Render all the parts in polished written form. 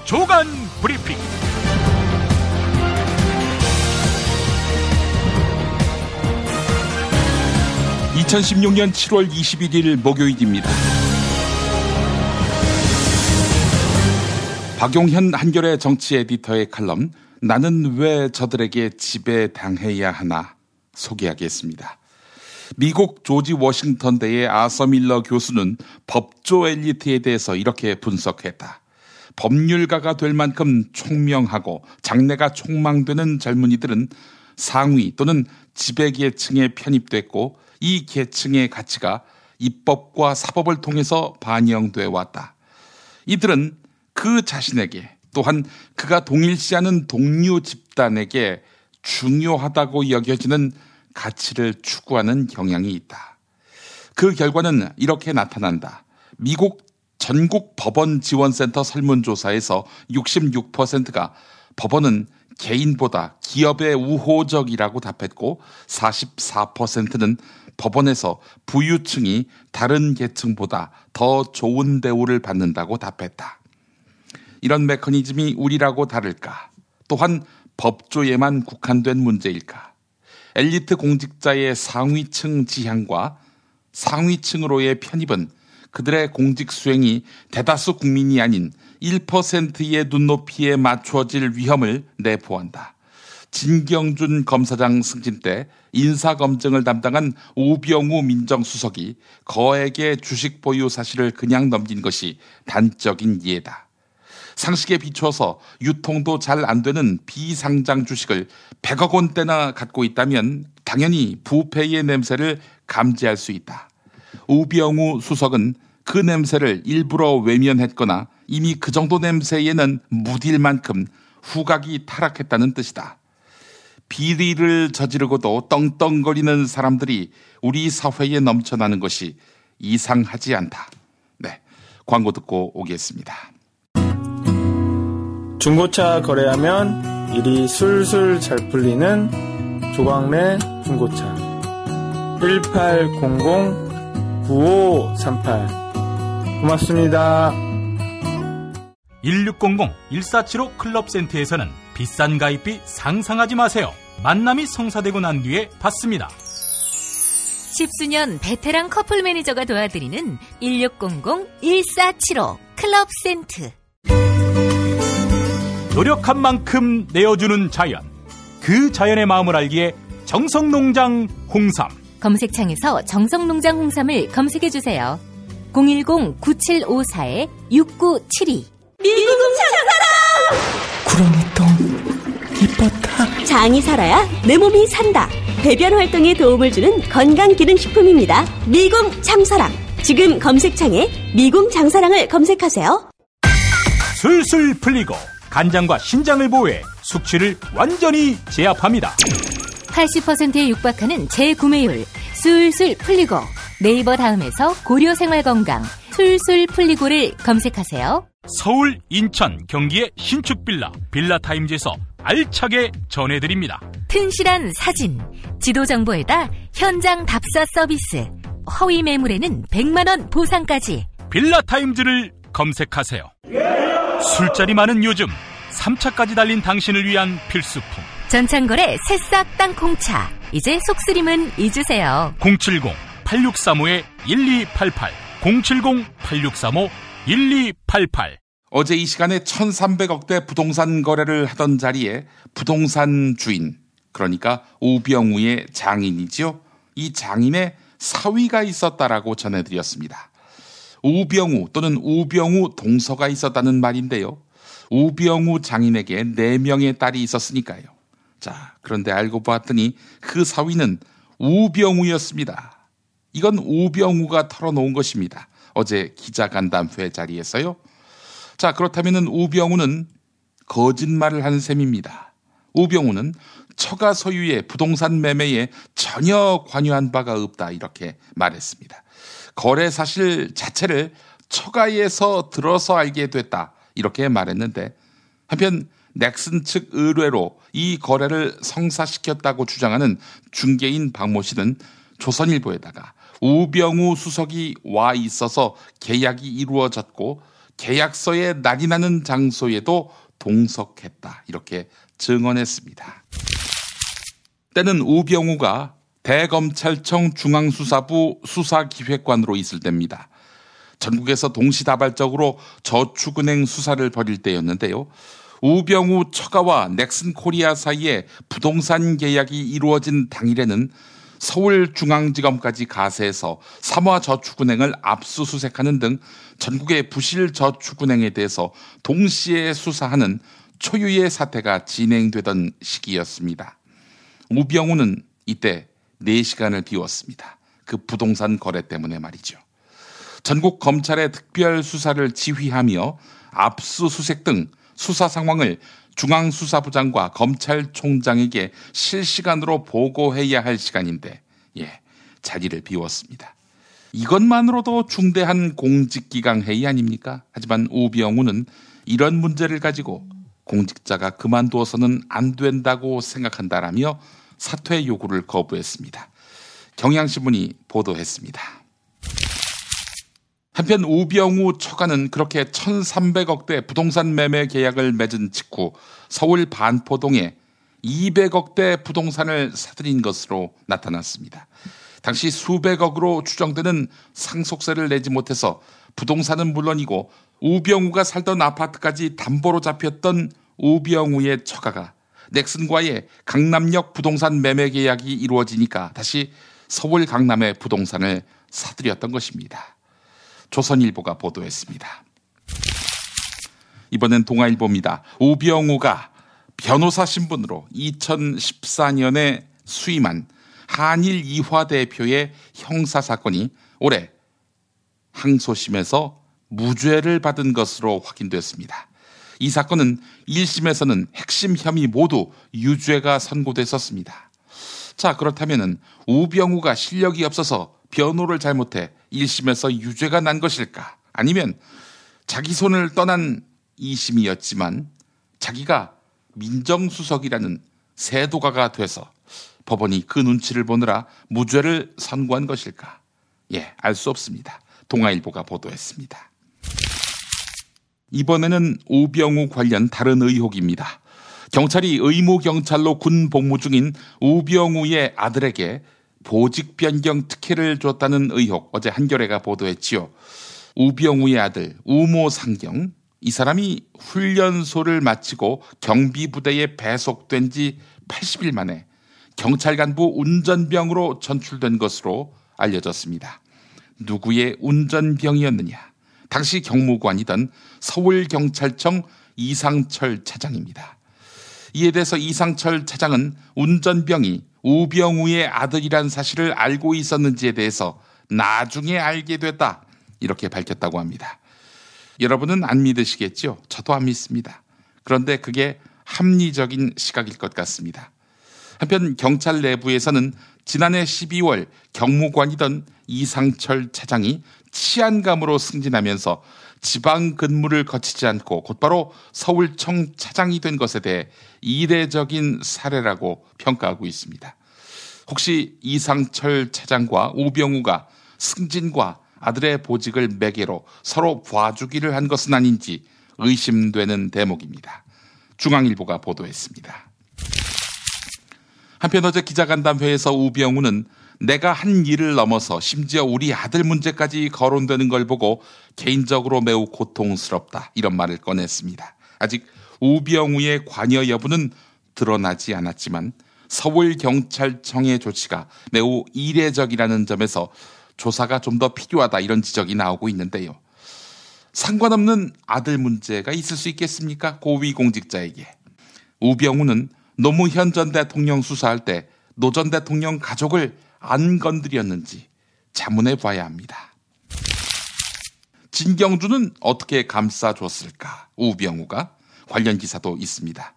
주간 브리핑. 2016년 7월 21일 목요일입니다. 박용현 한겨레 정치 에디터의 칼럼 나는 왜 저들에게 지배당해야 하나 소개하겠습니다. 미국 조지 워싱턴대의 아서 밀러 교수는 법조 엘리트에 대해서 이렇게 분석했다. 법률가가 될 만큼 총명하고 장래가 촉망되는 젊은이들은 상위 또는 지배계층에 편입됐고 이 계층의 가치가 입법과 사법을 통해서 반영돼 왔다. 이들은 그 자신에게 또한 그가 동일시하는 동료 집단에게 중요하다고 여겨지는 가치를 추구하는 경향이 있다. 그 결과는 이렇게 나타난다. 미국 전국 법원 지원센터 설문조사에서 66%가 법원은 개인보다 기업에 우호적이라고 답했고 44%는 법원에서 부유층이 다른 계층보다 더 좋은 대우를 받는다고 답했다. 이런 메커니즘이 우리라고 다를까? 또한 법조에만 국한된 문제일까? 엘리트 공직자의 상위층 지향과 상위층으로의 편입은 그들의 공직 수행이 대다수 국민이 아닌 1%의 눈높이에 맞춰질 위험을 내포한다. 진경준 검사장 승진 때 인사검증을 담당한 우병우 민정수석이 거액의 주식 보유 사실을 그냥 넘긴 것이 단적인 예다. 상식에 비춰서 유통도 잘 안 되는 비상장 주식을 100억 원대나 갖고 있다면 당연히 부패의 냄새를 감지할 수 있다. 우병우 수석은 그 냄새를 일부러 외면했거나 이미 그 정도 냄새에는 무딜 만큼 후각이 타락했다는 뜻이다. 비리를 저지르고도 떵떵거리는 사람들이 우리 사회에 넘쳐나는 것이 이상하지 않다. 네, 광고 듣고 오겠습니다. 중고차 거래하면 일이 술술 잘 풀리는 조광래 중고차 1800-9538 고맙습니다. 1600-1475 클럽센터에서는 비싼 가입비 상상하지 마세요. 만남이 성사되고 난 뒤에 받습니다. 10수년 베테랑 커플 매니저가 도와드리는 1600-1475 클럽센터. 노력한 만큼 내어주는 자연. 그 자연의 마음을 알기에 정성농장 홍삼. 검색창에서 정성농장 홍삼을 검색해주세요. 010-9754-6972. 미국 장사랑! 구렁이똥 이뻤다. 장이 살아야 내 몸이 산다. 배변 활동에 도움을 주는 건강기능식품입니다. 미궁 장사랑. 지금 검색창에 미궁 장사랑을 검색하세요. 술술 풀리고 간장과 신장을 보호해 숙취를 완전히 제압합니다. 80%에 육박하는 재구매율 술술 풀리고 네이버 다음에서 고려생활건강 술술 풀리고를 검색하세요. 서울, 인천, 경기의 신축 빌라타임즈에서 알차게 전해드립니다. 튼실한 사진, 지도 정보에다 현장 답사 서비스, 허위 매물에는 100만원 보상까지. 빌라타임즈를 검색하세요. 술자리 많은 요즘 3차까지 달린 당신을 위한 필수품. 전창걸의 새싹 땅콩차. 이제 속쓰림은 잊으세요. 070-8635-1288 070-8635-1288. 어제 이 시간에 1300억대 부동산 거래를 하던 자리에 부동산 주인, 그러니까 우병우의 장인이지요. 이 장인의 사위가 있었다라고 전해드렸습니다. 우병우 또는 우병우 동서가 있었다는 말인데요. 우병우 장인에게 4명의 딸이 있었으니까요. 자, 그런데 알고 보았더니 그 사위는 우병우였습니다. 이건 우병우가 털어놓은 것입니다. 어제 기자간담회 자리에서요. 자, 그렇다면 우병우는 거짓말을 하는 셈입니다. 우병우는 처가 소유의 부동산 매매에 전혀 관여한 바가 없다, 이렇게 말했습니다. 거래 사실 자체를 처가에서 들어서 알게 됐다, 이렇게 말했는데, 한편 넥슨 측 의뢰로 이 거래를 성사시켰다고 주장하는 중개인 박모 씨는 조선일보에다가 우병우 수석이 와 있어서 계약이 이루어졌고 계약서에 날이 나는 장소에도 동석했다. 이렇게 증언했습니다. 때는 우병우가 대검찰청 중앙수사부 수사기획관으로 있을 때입니다. 전국에서 동시다발적으로 저축은행 수사를 벌일 때였는데요. 우병우 처가와 넥슨코리아 사이에 부동산 계약이 이루어진 당일에는 서울중앙지검까지 가세해서 삼화저축은행을 압수수색하는 등 전국의 부실저축은행에 대해서 동시에 수사하는 초유의 사태가 진행되던 시기였습니다. 우병우는 이때 4시간을 비웠습니다. 그 부동산 거래 때문에 말이죠. 전국 검찰의 특별 수사를 지휘하며 압수수색 등 수사 상황을 중앙수사부장과 검찰총장에게 실시간으로 보고해야 할 시간인데 자리를 비웠습니다. 이것만으로도 중대한 공직기강 회의 아닙니까? 하지만 우병우는 이런 문제를 가지고 공직자가 그만두어서는 안 된다고 생각한다라며 사퇴 요구를 거부했습니다. 경향신문이 보도했습니다. 한편 우병우 처가는 그렇게 1,300억대 부동산 매매 계약을 맺은 직후 서울 반포동에 200억대 부동산을 사들인 것으로 나타났습니다. 당시 수백억으로 추정되는 상속세를 내지 못해서 부동산은 물론이고 우병우가 살던 아파트까지 담보로 잡혔던 우병우의 처가가 넥슨과의 강남역 부동산 매매 계약이 이루어지니까 다시 서울 강남의 부동산을 사들였던 것입니다. 조선일보가 보도했습니다. 이번엔 동아일보입니다. 우병우가 변호사 신분으로 2014년에 수임한 한일 이화 대표의 형사사건이 올해 항소심에서 무죄를 받은 것으로 확인됐습니다. 이 사건은 1심에서는 핵심 혐의 모두 유죄가 선고됐었습니다. 자, 그렇다면 우병우가 실력이 없어서 변호를 잘못해 1심에서 유죄가 난 것일까? 아니면 자기 손을 떠난 2심이었지만 자기가 민정수석이라는 세도가가 돼서 법원이 그 눈치를 보느라 무죄를 선고한 것일까? 알 수 없습니다. 동아일보가 보도했습니다. 이번에는 우병우 관련 다른 의혹입니다. 경찰이 의무경찰로 군 복무 중인 우병우의 아들에게 보직 변경 특혜를 줬다는 의혹, 어제 한겨레가 보도했지요. 우병우의 아들 우모 상경, 이 사람이 훈련소를 마치고 경비부대에 배속된 지 80일 만에 경찰 간부 운전병으로 전출된 것으로 알려졌습니다. 누구의 운전병이었느냐? 당시 경무관이던 서울경찰청 이상철 차장입니다. 이에 대해서 이상철 차장은 운전병이 우병우의 아들이란 사실을 알고 있었는지에 대해서 나중에 알게 됐다, 이렇게 밝혔다고 합니다. 여러분은 안 믿으시겠죠? 저도 안 믿습니다. 그런데 그게 합리적인 시각일 것 같습니다. 한편 경찰 내부에서는 지난해 12월 경무관이던 이상철 차장이 치안감으로 승진하면서 지방 근무를 거치지 않고 곧바로 서울청 차장이 된 것에 대해 이례적인 사례라고 평가하고 있습니다. 혹시 이상철 차장과 우병우가 승진과 아들의 보직을 매개로 서로 봐주기를 한 것은 아닌지 의심되는 대목입니다. 중앙일보가 보도했습니다. 한편 어제 기자간담회에서 우병우는 내가 한 일을 넘어서 심지어 우리 아들 문제까지 거론되는 걸 보고 개인적으로 매우 고통스럽다, 이런 말을 꺼냈습니다. 아직 우병우의 관여 여부는 드러나지 않았지만 서울경찰청의 조치가 매우 이례적이라는 점에서 조사가 좀 더 필요하다, 이런 지적이 나오고 있는데요. 상관없는 아들 문제가 있을 수 있겠습니까? 고위공직자에게. 우병우는 노무현 전 대통령 수사할 때 노 전 대통령 가족을 안 건드렸는지 자문해 봐야 합니다. 진경준은 어떻게 감싸줬을까? 우병우가 관련 기사도 있습니다.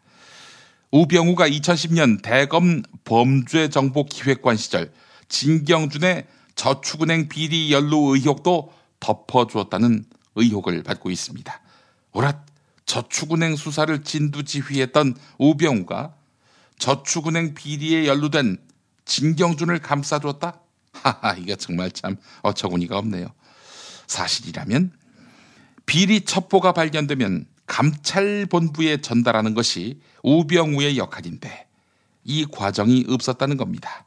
우병우가 2010년 대검 범죄정보기획관 시절 진경준의 저축은행 비리 연루 의혹도 덮어주었다는 의혹을 받고 있습니다. 오랏 저축은행 수사를 진두지휘했던 우병우가 저축은행 비리에 연루된 진경준을 감싸줬다? 하하, 이게 정말 참 어처구니가 없네요. 사실이라면 비리 첩보가 발견되면 감찰본부에 전달하는 것이 우병우의 역할인데 이 과정이 없었다는 겁니다.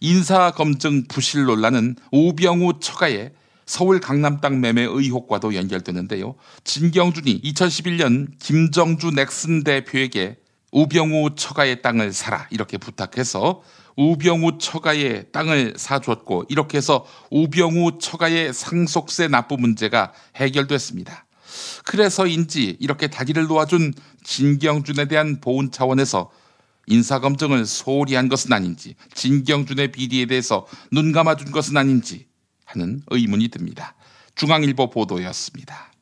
인사검증 부실 논란은 우병우 처가의 서울 강남 땅 매매 의혹과도 연결되는데요. 진경준이 2011년 김정주 넥슨 대표에게 우병우 처가의 땅을 사라 이렇게 부탁해서 우병우 처가의 땅을 사줬고 이렇게 해서 우병우 처가의 상속세 납부 문제가 해결됐습니다. 그래서인지 이렇게 다리를 놓아준 진경준에 대한 보훈 차원에서 인사검증을 소홀히 한 것은 아닌지, 진경준의 비리에 대해서 눈 감아준 것은 아닌지 하는 의문이 듭니다. 중앙일보 보도였습니다.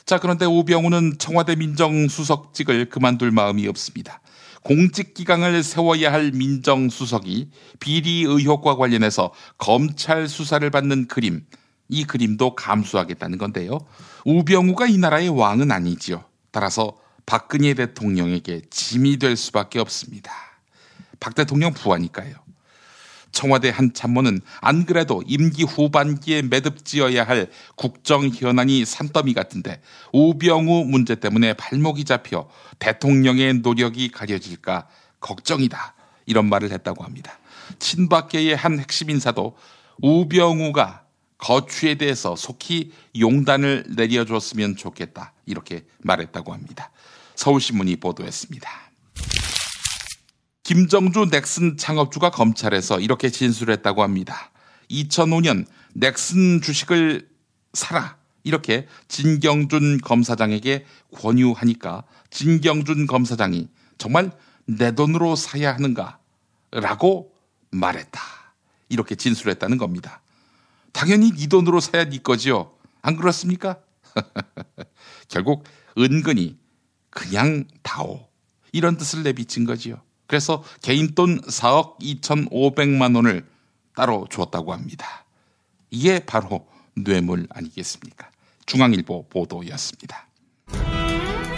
자, 그런데 우병우는 청와대 민정수석직을 그만둘 마음이 없습니다. 공직기강을 세워야 할 민정수석이 비리 의혹과 관련해서 검찰 수사를 받는 그림, 이 그림도 감수하겠다는 건데요. 우병우가 이 나라의 왕은 아니지요. 따라서 박근혜 대통령에게 짐이 될 수밖에 없습니다. 박 대통령 부하니까요. 청와대 한 참모는 안 그래도 임기 후반기에 매듭지어야 할 국정 현안이 산더미 같은데 우병우 문제 때문에 발목이 잡혀 대통령의 노력이 가려질까 걱정이다. 이런 말을 했다고 합니다. 친박계의 한 핵심 인사도 우병우가 거취에 대해서 속히 용단을 내려줬으면 좋겠다. 이렇게 말했다고 합니다. 서울신문이 보도했습니다. 김정주 넥슨 창업주가 검찰에서 이렇게 진술했다고 합니다. 2005년 넥슨 주식을 사라 이렇게 진경준 검사장에게 권유하니까 진경준 검사장이 정말 내 돈으로 사야 하는가 라고 말했다. 이렇게 진술했다는 겁니다. 당연히 네 돈으로 사야 네 거지요. 안 그렇습니까? 결국 은근히 그냥 다오 이런 뜻을 내비친 거지요. 그래서 개인 돈 4억 2,500만 원을 따로 주었다고 합니다. 이게 바로 뇌물 아니겠습니까? 중앙일보 보도였습니다.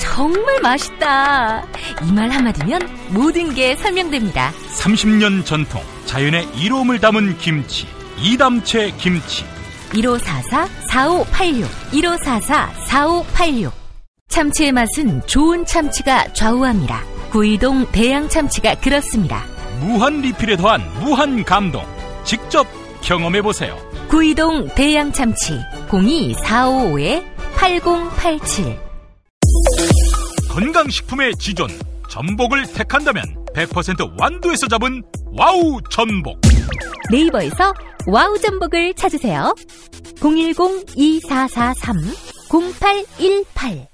정말 맛있다. 이 말 한마디면 모든 게 설명됩니다. 30년 전통 자연의 이로움을 담은 김치, 이담채 김치. 1544-4586 1544-4586 참치의 맛은 좋은 참치가 좌우합니다. 구이동 대양 참치가 그렇습니다. 무한 리필에 더한 무한 감동. 직접 경험해보세요. 구이동 대양 참치 02-455-8087 건강식품의 지존 전복을 택한다면 100% 완도에서 잡은 와우 전복. 네이버에서 와우 전복을 찾으세요. 010-2443-0818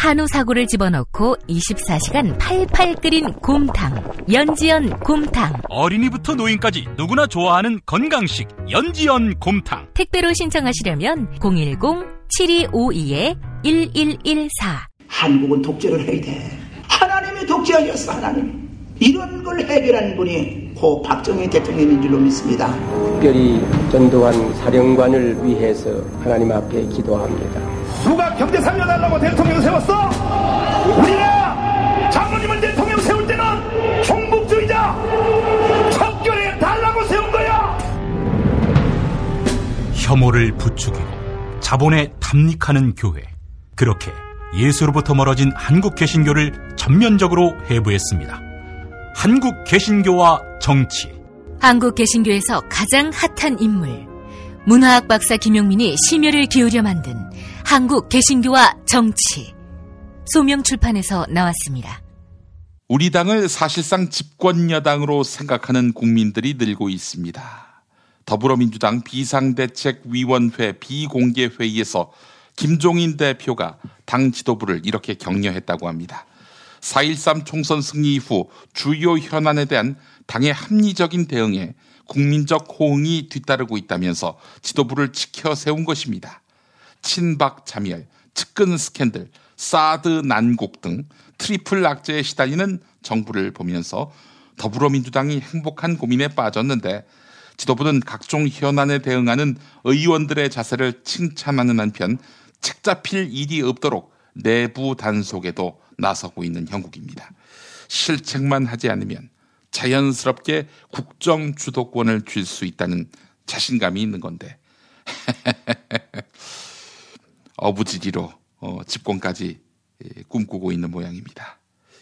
한우 사고를 집어넣고 24시간 팔팔 끓인 곰탕 연지연 곰탕. 어린이부터 노인까지 누구나 좋아하는 건강식 연지연 곰탕. 택배로 신청하시려면 010-7252-1114 한국은 독재를 해야 돼. 하나님이 독재하셨어. 하나님. 이런 걸 해결한 분이 고 박정희 대통령인 줄로 믿습니다. 특별히 전두환 사령관을 위해서 하나님 앞에 기도합니다. 누가 경제 살려달라고 대통령 세웠어? 우리가 장모님을 대통령 세울 때는 종북주의자 척결해 달라고 세운 거야. 혐오를 부추기고 자본에 탐닉하는 교회. 그렇게 예수로부터 멀어진 한국 개신교를 전면적으로 해부했습니다. 한국 개신교와 정치. 한국 개신교에서 가장 핫한 인물 문화학 박사 김용민이 심혈을 기울여 만든 한국 개신교와 정치. 소명출판에서 나왔습니다. 우리 당을 사실상 집권여당으로 생각하는 국민들이 늘고 있습니다. 더불어민주당 비상대책위원회 비공개회의에서 김종인 대표가 당 지도부를 이렇게 격려했다고 합니다. 4.13 총선 승리 이후 주요 현안에 대한 당의 합리적인 대응에 국민적 호응이 뒤따르고 있다면서 지도부를 지켜 세운 것입니다. 친박 참열, 측근 스캔들, 사드 난국 등 트리플 악재에 시달리는 정부를 보면서 더불어민주당이 행복한 고민에 빠졌는데 지도부는 각종 현안에 대응하는 의원들의 자세를 칭찬하는 한편 책 잡힐 일이 없도록 내부 단속에도 나서고 있는 형국입니다. 실책만 하지 않으면 자연스럽게 국정 주도권을 쥘 수 있다는 자신감이 있는 건데 어부지리로 집권까지 꿈꾸고 있는 모양입니다.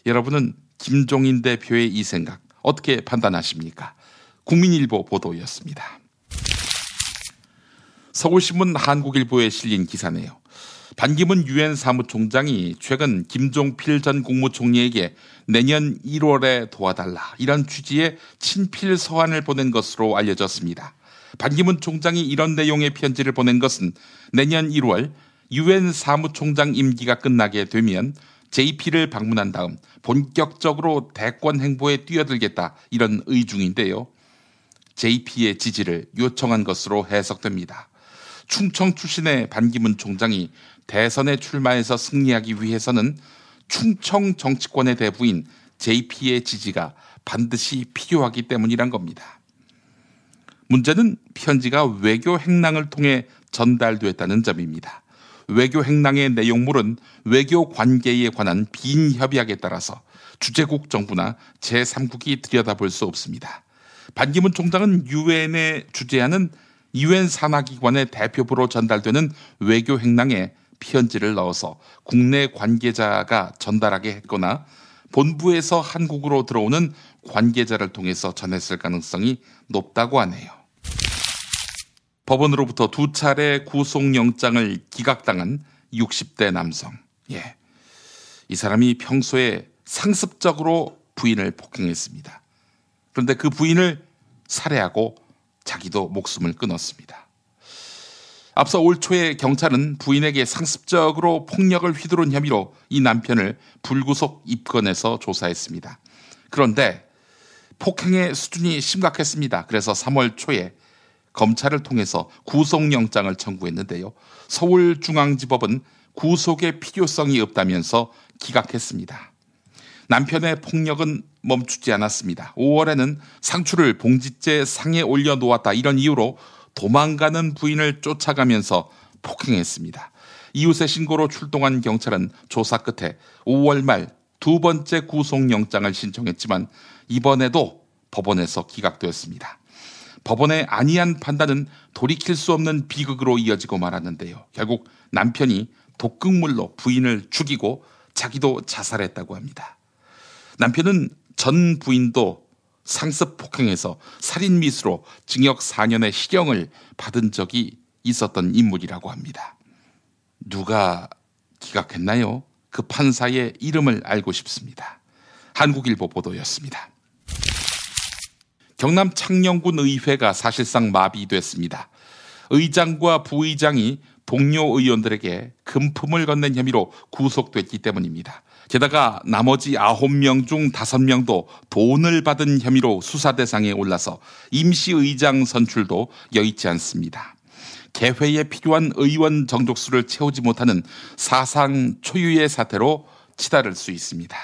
여러분은 김종인 대표의 이 생각 어떻게 판단하십니까? 국민일보 보도였습니다. 서울신문 한국일보에 실린 기사네요. 반기문 유엔 사무총장이 최근 김종필 전 국무총리에게 내년 1월에 도와달라 이런 취지의 친필 서한을 보낸 것으로 알려졌습니다. 반기문 총장이 이런 내용의 편지를 보낸 것은 내년 1월 유엔 사무총장 임기가 끝나게 되면 JP를 방문한 다음 본격적으로 대권 행보에 뛰어들겠다 이런 의중인데요. JP의 지지를 요청한 것으로 해석됩니다. 충청 출신의 반기문 총장이 대선에 출마해서 승리하기 위해서는 충청 정치권의 대부인 JP의 지지가 반드시 필요하기 때문이란 겁니다. 문제는 편지가 외교 행랑을 통해 전달됐다는 점입니다. 외교 행랑의 내용물은 외교 관계에 관한 빈 협약에 따라서 주재국 정부나 제3국이 들여다볼 수 없습니다. 반기문 총장은 유엔에 주재하는 유엔 산하기관의 대표부로 전달되는 외교 행랑에 편지를 넣어서 국내 관계자가 전달하게 했거나 본부에서 한국으로 들어오는 관계자를 통해서 전했을 가능성이 높다고 하네요. 법원으로부터 2차례 구속영장을 기각당한 60대 남성. 이 사람이 평소에 상습적으로 부인을 폭행했습니다. 그런데 그 부인을 살해하고 자기도 목숨을 끊었습니다. 앞서 올 초에 경찰은 부인에게 상습적으로 폭력을 휘두른 혐의로 이 남편을 불구속 입건해서 조사했습니다. 그런데 폭행의 수준이 심각했습니다. 그래서 3월 초에 검찰을 통해서 구속영장을 청구했는데요. 서울중앙지법은 구속의 필요성이 없다면서 기각했습니다. 남편의 폭력은 멈추지 않았습니다. 5월에는 상추를 봉지째 상에 올려놓았다 이런 이유로 도망가는 부인을 쫓아가면서 폭행했습니다. 이웃의 신고로 출동한 경찰은 조사 끝에 5월 말 2번째 구속영장을 신청했지만 이번에도 법원에서 기각되었습니다. 법원의 안이한 판단은 돌이킬 수 없는 비극으로 이어지고 말았는데요. 결국 남편이 독극물로 부인을 죽이고 자기도 자살했다고 합니다. 남편은 전 부인도 상습 폭행에서 살인미수로 징역 4년의 실형을 받은 적이 있었던 인물이라고 합니다. 누가 기각했나요? 그 판사의 이름을 알고 싶습니다. 한국일보 보도였습니다. 경남 창녕군 의회가 사실상 마비됐습니다. 의장과 부의장이 동료 의원들에게 금품을 건넨 혐의로 구속됐기 때문입니다. 게다가 나머지 9명 중 5명도 돈을 받은 혐의로 수사 대상에 올라서 임시의장 선출도 여의치 않습니다. 개회에 필요한 의원 정족수를 채우지 못하는 사상 초유의 사태로 치달을 수 있습니다.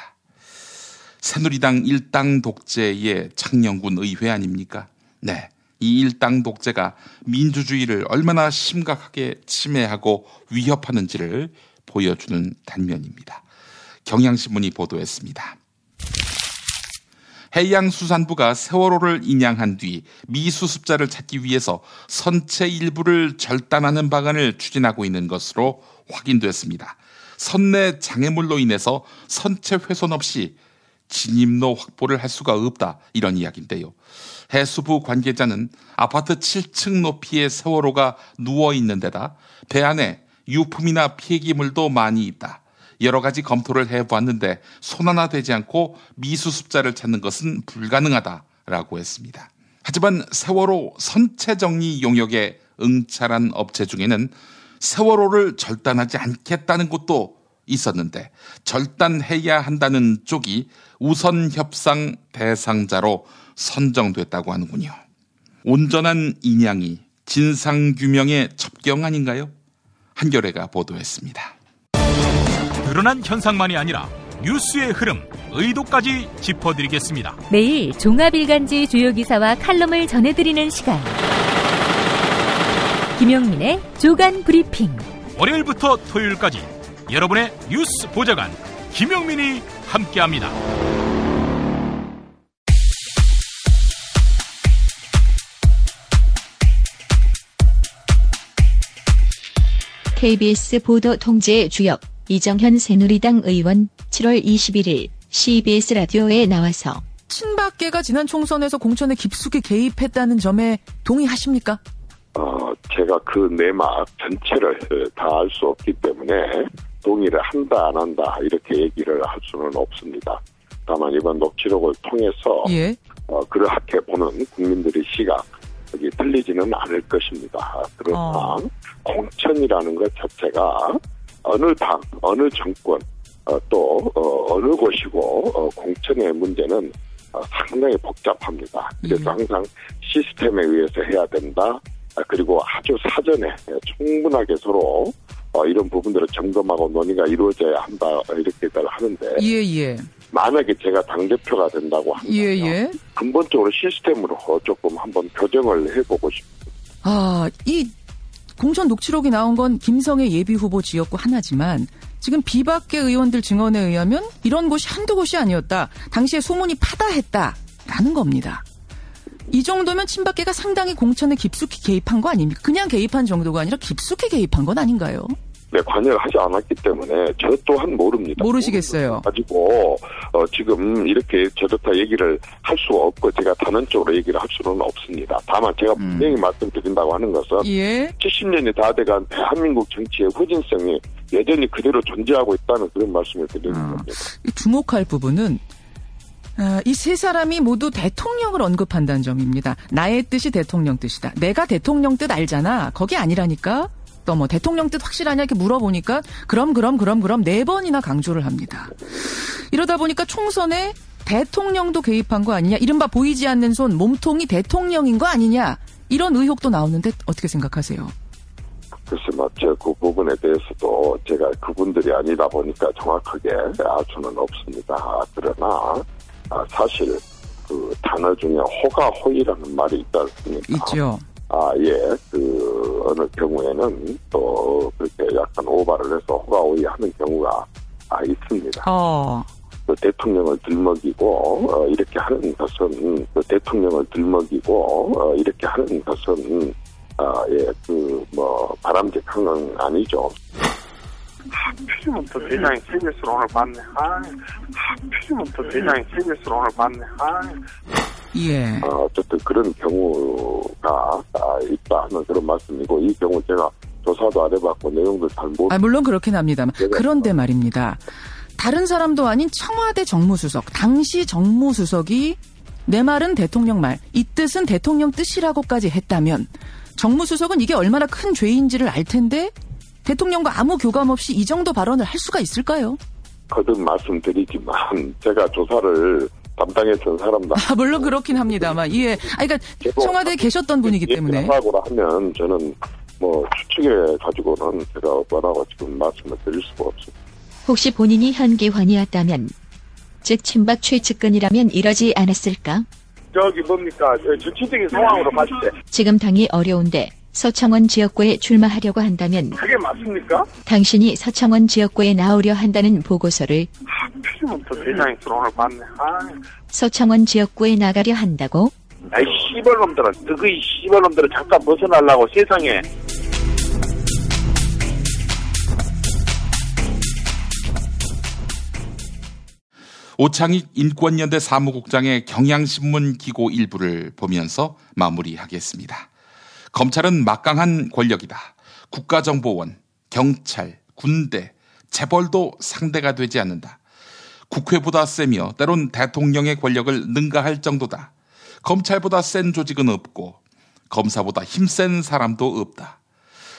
새누리당 일당 독재의 창녕군 의회 아닙니까? 네, 이 일당 독재가 민주주의를 얼마나 심각하게 침해하고 위협하는지를 보여주는 단면입니다. 경향신문이 보도했습니다. 해양수산부가 세월호를 인양한 뒤 미수습자를 찾기 위해서 선체 일부를 절단하는 방안을 추진하고 있는 것으로 확인됐습니다. 선내 장애물로 인해서 선체 훼손 없이 진입로 확보를 할 수가 없다 이런 이야기인데요. 해수부 관계자는 아파트 7층 높이의 세월호가 누워있는 데다 배 안에 유품이나 폐기물도 많이 있다. 여러 가지 검토를 해보았는데 손 하나 대지 않고 미수습자를 찾는 것은 불가능하다라고 했습니다. 하지만 세월호 선체 정리 용역에 응찰한 업체 중에는 세월호를 절단하지 않겠다는 곳도 있었는데 절단해야 한다는 쪽이 우선 협상 대상자로 선정됐다고 하는군요. 온전한 인양이 진상규명의 첩경 아닌가요? 한겨레가 보도했습니다. 드러난 현상만이 아니라 뉴스의 흐름, 의도까지 짚어드리겠습니다. 매일 종합일간지 주요 기사와 칼럼을 전해드리는 시간. 김용민의 조간 브리핑. 월요일부터 토요일까지 여러분의 뉴스 보좌관 김용민이 함께합니다. KBS 보도 통제 주역 이정현 새누리당 의원 7월 21일 CBS 라디오에 나와서 친박계가 지난 총선에서 공천에 깊숙이 개입했다는 점에 동의하십니까? 제가 그 내막 전체를 다 알 수 없기 때문에 동의를 한다 안 한다 이렇게 얘기를 할 수는 없습니다. 다만 이번 녹취록을 통해서 그렇게 보는 국민들의 시각이 틀리지는 않을 것입니다. 그러나 공천이라는 것 자체가 어느 당, 어느 정권, 또 어느 곳이고 공천의 문제는 상당히 복잡합니다. 그래서 항상 시스템에 의해서 해야 된다. 그리고 아주 사전에 충분하게 서로 이런 부분들을 점검하고 논의가 이루어져야 한다 이렇게들 하는데 만약에 제가 당대표가 된다고 하면 근본적으로 시스템으로 조금 한번 교정을 해보고 싶습니다. 이 공천 녹취록이 나온 건 김성애 예비후보 지역구 하나지만 지금 비박계 의원들 증언에 의하면 이런 곳이 한두 곳이 아니었다. 당시에 소문이 파다했다라는 겁니다. 이 정도면 친박계가 상당히 공천에 깊숙이 개입한 거 아닙니까? 그냥 개입한 정도가 아니라 깊숙이 개입한 건 아닌가요? 네, 관여를 하지 않았기 때문에 저 또한 모릅니다. 모르시겠어요. 가지고 지금 이렇게 저렇다 얘기를 할 수 없고 제가 단언적으로 얘기를 할 수는 없습니다. 다만 제가 분명히 말씀드린다고 하는 것은 70년이 다 돼간 대한민국 정치의 후진성이 여전히 그대로 존재하고 있다는 그런 말씀을 드리는 겁니다. 주목할 부분은 이 세 사람이 모두 대통령을 언급한다는 점입니다. 나의 뜻이 대통령 뜻이다. 내가 대통령 뜻 알잖아. 거기 아니라니까. 또 뭐 대통령 뜻 확실하냐 이렇게 물어보니까 그럼 4번이나 강조를 합니다. 이러다 보니까 총선에 대통령도 개입한 거 아니냐. 이른바 보이지 않는 손 몸통이 대통령인 거 아니냐. 이런 의혹도 나오는데 어떻게 생각하세요? 글쎄 그 부분에 대해서도 제가 그분들이 아니다 보니까 정확하게 알 수는 없습니다. 그러나 사실 그 단어 중에 호가호의라는 말이 있지 않습니까? 있죠. 어느 경우에는 또 그렇게 약간 오바를 해서 호가호의 하는 경우가 있습니다. 그 대통령을 들먹이고 이렇게 하는 것은 바람직한 건 아니죠. 하필이면 또 대장이 KBS를 오늘 봤네. 하필이면 또 대장이 KBS를 오늘 봤네. 어쨌든 그런 경우가 있다 하는 그런 말씀이고 이 경우 제가 조사도 안 해봤고 내용도 잘 모르겠습니다. 물론 그렇긴 합니다만 그런데 말입니다. 다른 사람도 아닌 청와대 정무수석, 당시 정무수석이 내 말은 대통령 말, 이 뜻은 대통령 뜻이라고까지 했다면 정무수석은 이게 얼마나 큰 죄인지를 알 텐데 대통령과 아무 교감 없이 이 정도 발언을 할 수가 있을까요? 거듭 말씀드리지만 제가 조사를 담당했던 사람도 물론 그렇긴 합니다만 그러니까 청와대에 계셨던 분이기 때문에 하고라 하면 저는 추측해 가지고는 제가 뭐라고 지금 말씀을 드릴 수가 없습니다. 혹시 본인이 현기환이었다면 즉 친박 최측근이라면 이러지 않았을까? 저기 뭡니까 정치적인 상황으로 봤을 때 지금 당이 어려운데 서창원 지역구에 출마하려고 한다면 그게 맞습니까? 당신이 서창원 지역구에 나오려 한다는 보고서를 하필이면 또 대장이 오늘 봤네. 서창원 지역구에 나가려 한다고? 아이 씨발놈들은 그 씨발놈들은 잠깐 벗어나려고 세상에. 오창익 인권연대 사무국장의 경향신문 기고 일부를 보면서 마무리하겠습니다. 검찰은 막강한 권력이다. 국가정보원, 경찰, 군대, 재벌도 상대가 되지 않는다. 국회보다 세며 때론 대통령의 권력을 능가할 정도다. 검찰보다 센 조직은 없고 검사보다 힘센 사람도 없다.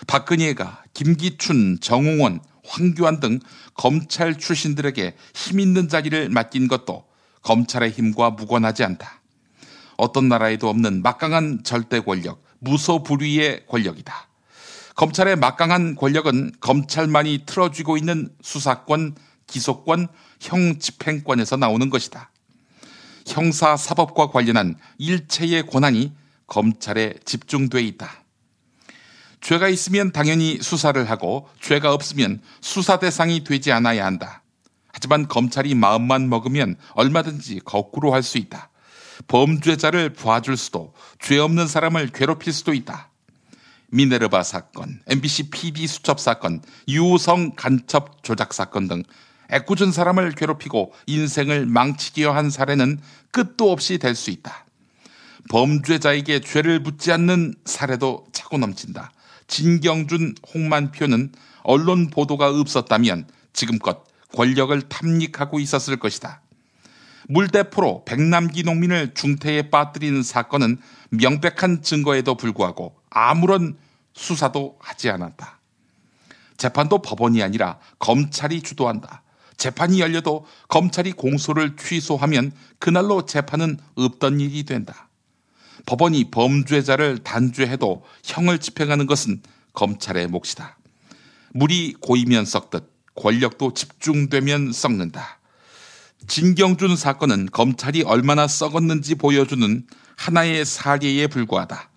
박근혜가 김기춘, 정홍원, 황교안 등 검찰 출신들에게 힘 있는 자리를 맡긴 것도 검찰의 힘과 무관하지 않다. 어떤 나라에도 없는 막강한 절대 권력, 무소불위의 권력이다. 검찰의 막강한 권력은 검찰만이 틀어쥐고 있는 수사권, 기소권, 형집행권에서 나오는 것이다. 형사사법과 관련한 일체의 권한이 검찰에 집중돼 있다. 죄가 있으면 당연히 수사를 하고 죄가 없으면 수사 대상이 되지 않아야 한다. 하지만 검찰이 마음만 먹으면 얼마든지 거꾸로 할 수 있다. 범죄자를 봐줄 수도 죄 없는 사람을 괴롭힐 수도 있다. 미네르바 사건, MBC PD 수첩 사건, 유성 간첩 조작 사건 등 애꿎은 사람을 괴롭히고 인생을 망치게 한 사례는 끝도 없이 될 수 있다. 범죄자에게 죄를 묻지 않는 사례도 차고 넘친다. 진경준, 홍만표는 언론 보도가 없었다면 지금껏 권력을 탐닉하고 있었을 것이다. 물대포로 백남기 농민을 중태에 빠뜨린 사건은 명백한 증거에도 불구하고 아무런 수사도 하지 않았다. 재판도 법원이 아니라 검찰이 주도한다. 재판이 열려도 검찰이 공소를 취소하면 그날로 재판은 없던 일이 된다. 법원이 범죄자를 단죄해도 형을 집행하는 것은 검찰의 몫이다. 물이 고이면 썩듯 권력도 집중되면 썩는다. 진경준 사건은 검찰이 얼마나 썩었는지 보여주는 하나의 사례에 불과하다.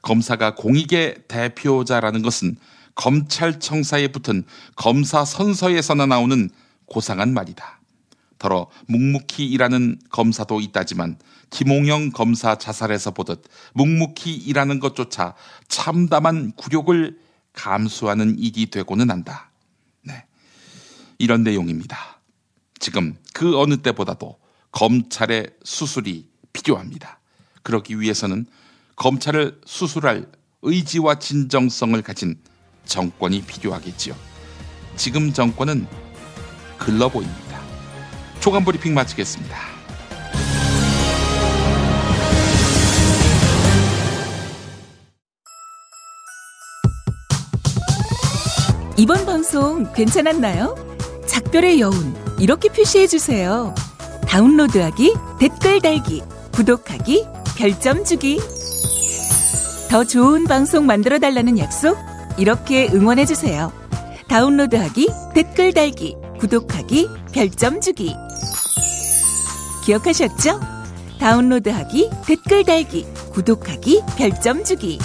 검사가 공익의 대표자라는 것은 검찰청사에 붙은 검사 선서에서나 나오는 고상한 말이다. 더러 묵묵히 일하는 검사도 있다지만 김홍영 검사 자살에서 보듯 묵묵히 일하는 것조차 참담한 굴욕을 감수하는 일이 되고는 한다. 네, 이런 내용입니다. 지금 그 어느 때보다도 검찰의 수술이 필요합니다. 그러기 위해서는 검찰을 수술할 의지와 진정성을 가진 정권이 필요하겠지요. 지금 정권은 글러 보입니다. 초간 브리핑 마치겠습니다. 이번 방송 괜찮았나요? 작별의 여운 이렇게 표시해주세요. 다운로드하기, 댓글 달기, 구독하기, 별점 주기. 더 좋은 방송 만들어달라는 약속 이렇게 응원해주세요. 다운로드하기, 댓글 달기, 구독하기, 별점 주기. 기억하셨죠? 다운로드하기, 댓글 달기, 구독하기, 별점 주기.